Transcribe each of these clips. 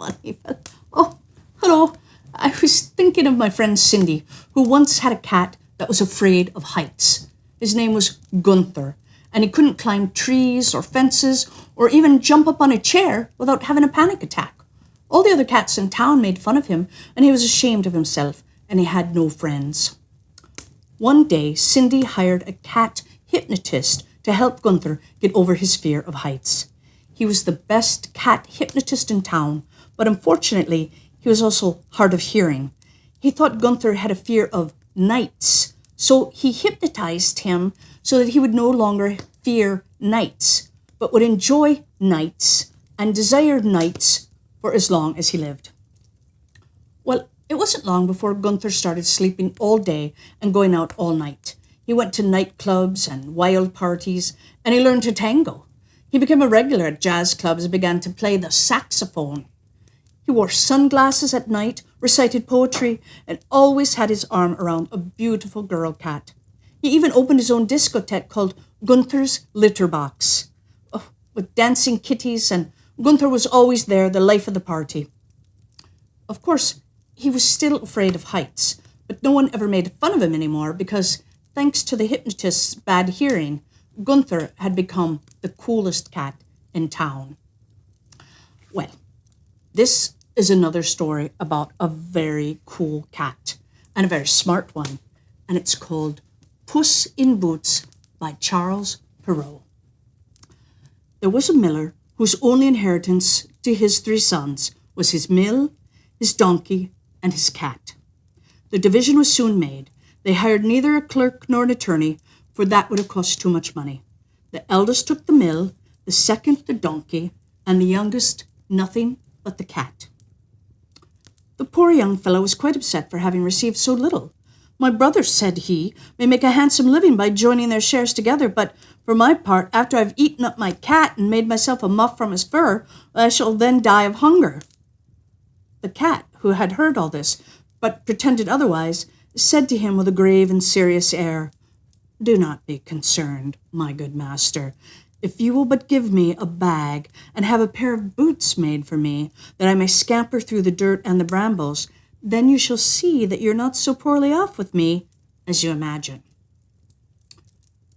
funny. Oh, hello. I was thinking of my friend Cindy, who once had a cat that was afraid of heights. His name was Gunther, and he couldn't climb trees or fences or even jump up on a chair without having a panic attack. All the other cats in town made fun of him, and he was ashamed of himself, and he had no friends. One day, Cindy hired a cat hypnotist to help Gunther get over his fear of heights. He was the best cat hypnotist in town, but unfortunately, he was also hard of hearing. He thought Gunther had a fear of nights, so he hypnotized him so that he would no longer fear nights, but would enjoy nights and desire nights for as long as he lived. Well, it wasn't long before Gunther started sleeping all day and going out all night. He went to nightclubs and wild parties, and he learned to tango. He became a regular at jazz clubs and began to play the saxophone. He wore sunglasses at night, recited poetry, and always had his arm around a beautiful girl cat. He even opened his own discotheque called Gunther's Litter Box, with dancing kitties, and Gunther was always there, the life of the party. Of course, he was still afraid of heights, but no one ever made fun of him anymore because, thanks to the hypnotist's bad hearing, Gunther had become the coolest cat in town. Well, this is another story about a very cool cat, and a very smart one, and it's called Puss in Boots by Charles Perrault. There was a miller whose only inheritance to his 3 sons was his mill, his donkey, and his cat. The division was soon made. They hired neither a clerk nor an attorney, for that would have cost too much money. The eldest took the mill, the second the donkey, and the youngest nothing but the cat. The poor young fellow was quite upset for having received so little. "My brothers," said he, "may make a handsome living by joining their shares together, but for my part, after I've eaten up my cat and made myself a muff from his fur, I shall then die of hunger." The cat, who had heard all this, but pretended otherwise, said to him with a grave and serious air, "Do not be concerned, my good master. If you will but give me a bag and have a pair of boots made for me, that I may scamper through the dirt and the brambles, then you shall see that you're not so poorly off with me as you imagine."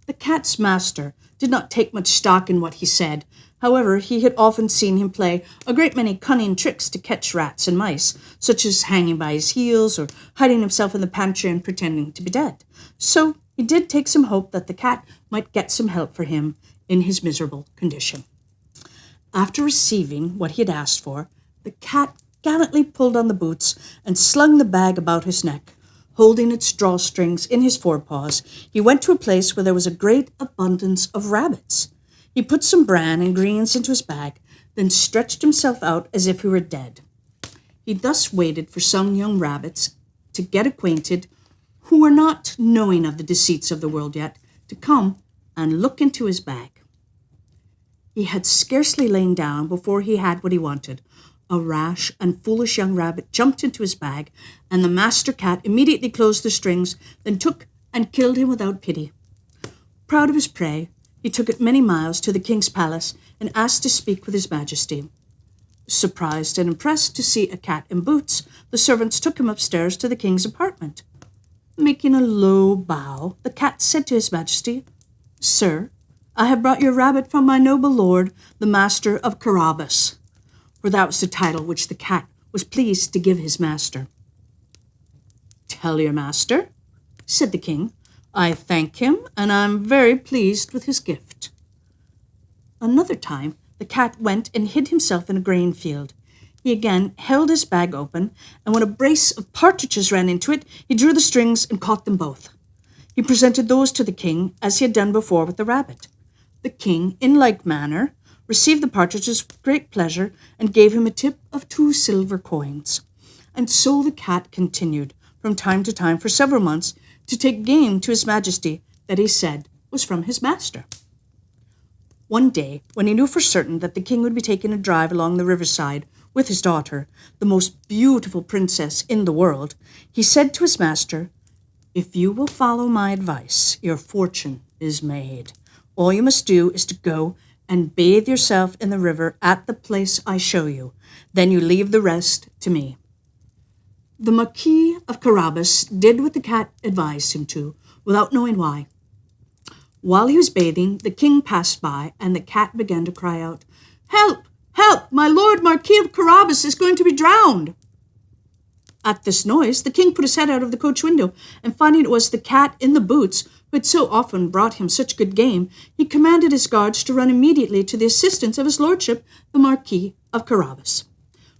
The cat's master did not take much stock in what he said. However, he had often seen him play a great many cunning tricks to catch rats and mice, such as hanging by his heels or hiding himself in the pantry and pretending to be dead. So he did take some hope that the cat might get some help for him in his miserable condition. After receiving what he had asked for, the cat gallantly pulled on the boots and slung the bag about his neck. Holding its drawstrings in his forepaws, he went to a place where there was a great abundance of rabbits. He put some bran and greens into his bag, then stretched himself out as if he were dead. He thus waited for some young rabbits to get acquainted, who were not knowing of the deceits of the world yet, to come and look into his bag. He had scarcely lain down before he had what he wanted. A rash and foolish young rabbit jumped into his bag, and the master cat immediately closed the strings, then took and killed him without pity. Proud of his prey, he took it many miles to the king's palace and asked to speak with his majesty. Surprised and impressed to see a cat in boots, the servants took him upstairs to the king's apartment. Making a low bow, the cat said to his majesty, "Sir, I have brought your rabbit from my noble lord, the master of Carabas," for that was the title which the cat was pleased to give his master. "Tell your master," said the king, "I thank him, and I am very pleased with his gift." Another time, the cat went and hid himself in a grain field. He again held his bag open, and when a brace of partridges ran into it, he drew the strings and caught them both. He presented those to the king, as he had done before with the rabbit. The king, in like manner, received the partridges with great pleasure and gave him a tip of 2 silver coins. And so the cat continued, from time to time for several months, to take game to his majesty that he said was from his master. One day, when he knew for certain that the king would be taking a drive along the riverside with his daughter, the most beautiful princess in the world, he said to his master, "If you will follow my advice, your fortune is made. All you must do is to go and bathe yourself in the river at the place I show you. Then you leave the rest to me." The Marquis of Carabas did what the cat advised him to, without knowing why. While he was bathing, the king passed by, and the cat began to cry out, "Help! Help! My lord Marquis of Carabas is going to be drowned!" At this noise, the king put his head out of the coach window, and finding it was the cat in the boots who had so often brought him such good game, he commanded his guards to run immediately to the assistance of his lordship, the Marquis of Carabas.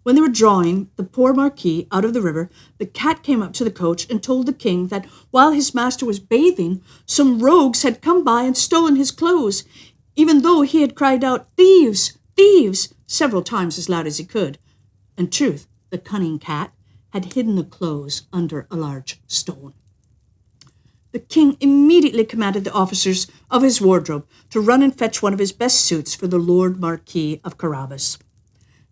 When they were drawing the poor Marquis out of the river, the cat came up to the coach and told the king that while his master was bathing, some rogues had come by and stolen his clothes, even though he had cried out, "Thieves! Thieves!" several times as loud as he could. In truth, the cunning cat had hidden the clothes under a large stone. The king immediately commanded the officers of his wardrobe to run and fetch one of his best suits for the Lord Marquis of Carabas.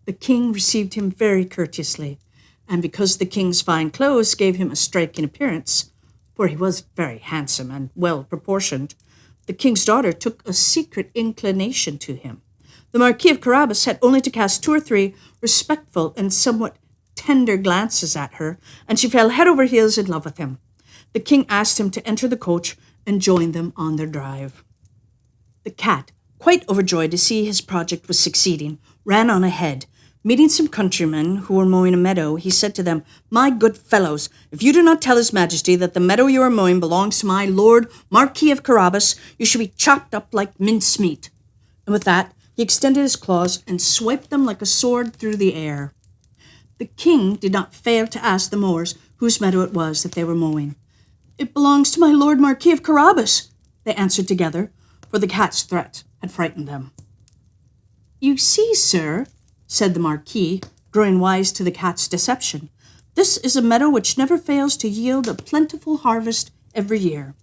The king received him very courteously, and because the king's fine clothes gave him a striking appearance, for he was very handsome and well proportioned, the king's daughter took a secret inclination to him. The Marquis of Carabas had only to cast 2 or 3 respectful and somewhat tender glances at her, and she fell head over heels in love with him. The king asked him to enter the coach and join them on their drive. The cat, quite overjoyed to see his project was succeeding, ran on ahead. Meeting some countrymen who were mowing a meadow, he said to them, "My good fellows, if you do not tell His Majesty that the meadow you are mowing belongs to my Lord Marquis of Carabas, you shall be chopped up like mincemeat." And with that, he extended his claws and swiped them like a sword through the air. The king did not fail to ask the mowers whose meadow it was that they were mowing. "It belongs to my Lord Marquis of Carabas," they answered together, for the cat's threat had frightened them. "You see, sir," said the Marquis, growing wise to the cat's deception, "this is a meadow which never fails to yield a plentiful harvest every year."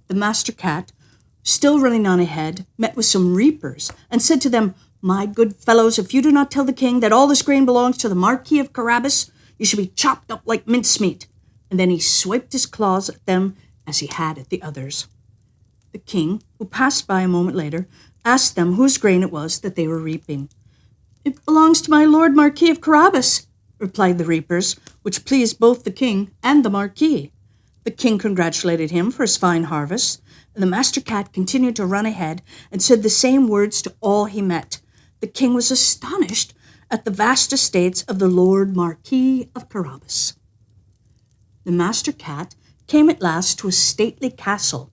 The master cat, still running on ahead, met with some reapers and said to them, "My good fellows, if you do not tell the king that all this grain belongs to the Marquis of Carabas, you shall be chopped up like mincemeat." And then he swiped his claws at them as he had at the others. The king, who passed by a moment later, asked them whose grain it was that they were reaping. "It belongs to my Lord Marquis of Carabas," replied the reapers, which pleased both the king and the Marquis. The king congratulated him for his fine harvest, and the master cat continued to run ahead and said the same words to all he met. The king was astonished at the vast estates of the Lord Marquis of Carabas. The master cat came at last to a stately castle,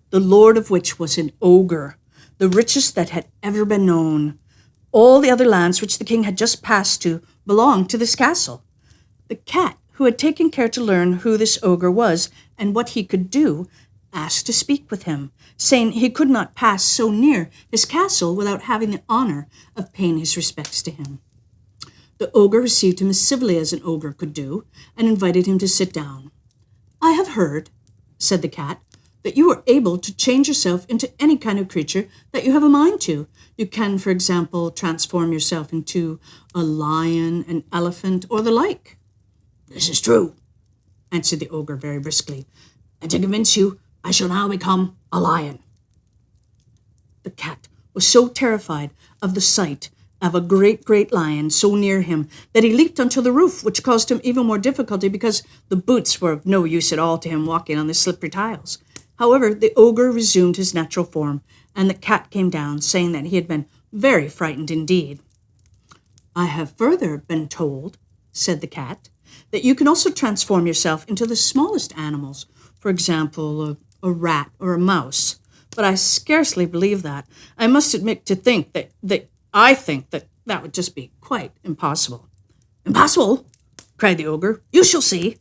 the lord of which was an ogre, the richest that had ever been known. All the other lands which the king had just passed to belonged to this castle. The cat, who had taken care to learn who this ogre was and what he could do, asked to speak with him, saying he could not pass so near his castle without having the honor of paying his respects to him. The ogre received him as civilly as an ogre could do, and invited him to sit down. "I have heard," said the cat, "that you are able to change yourself into any kind of creature that you have a mind to. You can, for example, transform yourself into a lion, an elephant, or the like." "This is true," answered the ogre very briskly, "and to convince you, I shall now become a lion." The cat was so terrified of the sight of a great lion so near him that he leaped onto the roof, which caused him even more difficulty because the boots were of no use at all to him walking on the slippery tiles. However, the ogre resumed his natural form, and the cat came down, saying that he had been very frightened indeed. "I have further been told," said the cat, "that you can also transform yourself into the smallest animals, for example, a rat or a mouse. But I scarcely believe that. I must admit I think that would just be quite impossible." "Impossible?" cried the ogre. "You shall see."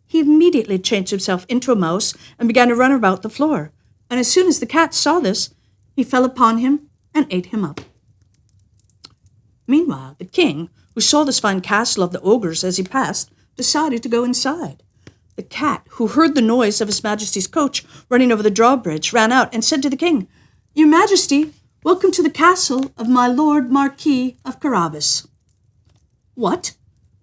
He immediately changed himself into a mouse and began to run about the floor. And as soon as the cat saw this, he fell upon him and ate him up. Meanwhile, the king, who saw this fine castle of the ogres as he passed, decided to go inside. The cat, who heard the noise of His Majesty's coach running over the drawbridge, ran out and said to the king, "Your Majesty, welcome to the castle of my Lord Marquis of Carabas." "What?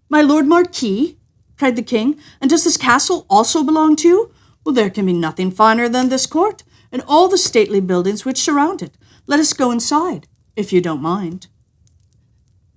My Lord Marquis?" cried the king. "And does this castle also belong to you? Well, there can be nothing finer than this court, and all the stately buildings which surround it. Let us go inside, if you don't mind."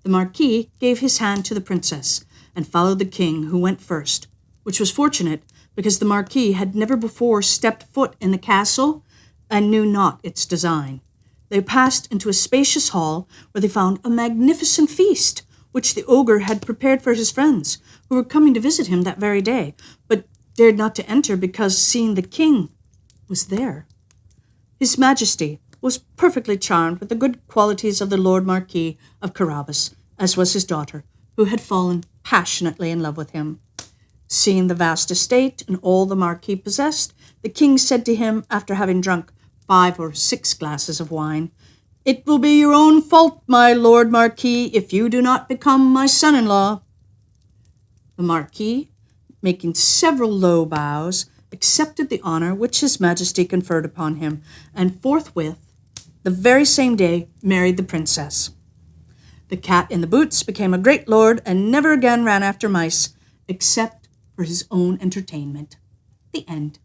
The Marquis gave his hand to the princess and followed the king, who went first, which was fortunate because the Marquis had never before stepped foot in the castle and knew not its design. They passed into a spacious hall where they found a magnificent feast, which the ogre had prepared for his friends, who were coming to visit him that very day, but dared not to enter because, seeing the king was there. His Majesty was perfectly charmed with the good qualities of the Lord Marquis of Carabas, as was his daughter, who had fallen passionately in love with him. Seeing the vast estate and all the Marquis possessed, the king said to him, after having drunk 5 or 6 glasses of wine, "It will be your own fault, my Lord Marquis, if you do not become my son-in-law." The Marquis, making several low bows, accepted the honor which his Majesty conferred upon him, and forthwith, the very same day, married the princess. The cat in the boots became a great lord and never again ran after mice, except for his own entertainment. The end.